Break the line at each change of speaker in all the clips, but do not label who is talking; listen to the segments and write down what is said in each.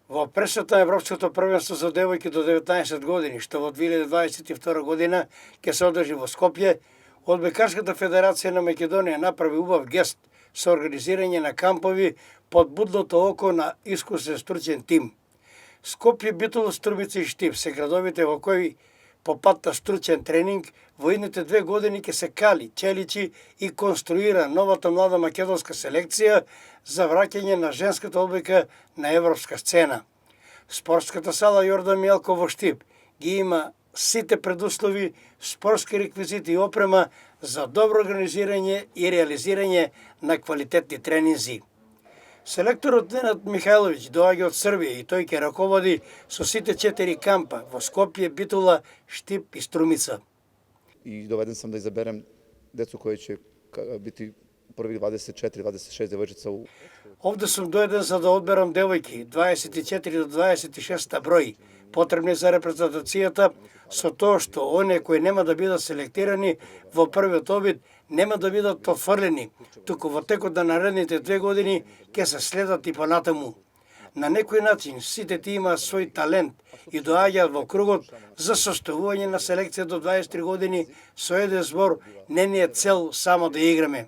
Во пресата на Европското првенство за девојки до 19 години, што во 2022 година ќе се одржи во Скопје, Одбојкарската федерација на Македонија направи убав гест со организирање на кампови под будното око на искусен стручен тим. Скопје, Битола, Струмица и Штип се градовите во кои по пат на стручен тренинг во идните 2 години ќе се кали, челичи и конструира новата млада македонска селекција за враќање на женската одбојка на европска сцена. Спортската сала Јордан Мијалков во Штип ги има сите предуслови, спортски реквизити и опрема за добро организирање и реализирање на квалитетни тренинзи. Селекторот Ненад Михајловиќ доаѓа од Србија и тој ќе раководи со сите 4 кампа во Скопје, Битола, Штип и Струмица.
И доведен сам да изберем децу кои ќе бити првих 24-26 девојчица.
Овде сум доеден за да одберам девојки 24 до 26 број, потребни за репрезентацијата, со тоа што оние кои нема да бидат селектирани во првиот обид нема да бидат отфрлени, туку во текот на наредните 2 години ќе се следат и понатаму. На некој начин сите ти имаат свој талент и доаѓаат во кругот за составување на селекција до 23 години со еден збор, не ни е цел само да играме.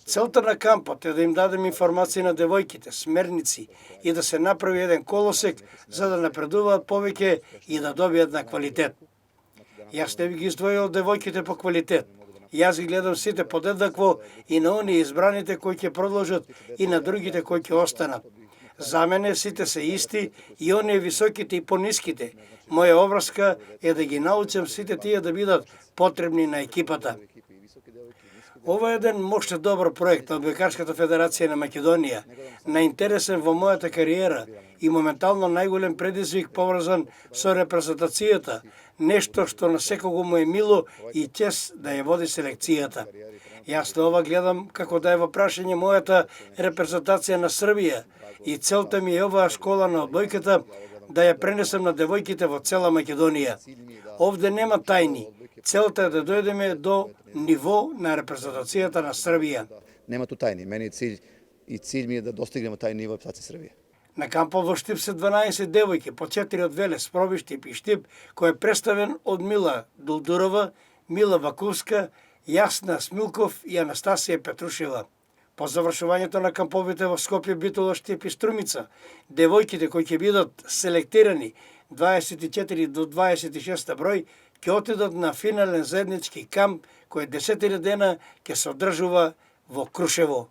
Целта на кампот е да им дадем информации на девојките, смерници и да се направи еден колосек за да напредуваат повеќе и да добијат на квалитет. Јас не би ги издвоил девојките по квалитет. Јас ги гледам сите подеднакво и на оние избраните кои ќе продолжат и на другите кои ќе останат. За мене сите се исти и оние високите и пониските. Моја обврска е да ги научам сите тие да бидат потребни на екипата. Ова е еден моште добар проект на Одбојкарската федерација на Македонија, наинтересен во мојата кариера и моментално најголем предизвик поврзан со репрезентацијата, нешто што на секого му е мило и чест да ја води селекцијата. Јас на ова гледам како да е во прашање мојата репрезентација на Србија и целта ми е оваа школа на одбојката да ја пренесам на девојките во цела Македонија. Овде нема тајни. Целта е да дојдеме до ниво на репрезентацијата на Србија.
Нема ту тајни. Мене е cilj ми е да достигнеме тај ниво репрезентација Србија.
На кампот во Штип се 12 девојки, по 4 од Велес, Проби, Штип и Штип, кој е представен од Мила Дулдурова, Мила Вакувска, Јасна Смилков и Анастасија Петрушева. По завршувањето на камповите во Скопје, Битола, Штип и Струмица, девојките кои ќе бидат селектирани 24 до 26 број, ќе отидат на финален заеднички камп кој 10 дена ќе се одржува во Крушево.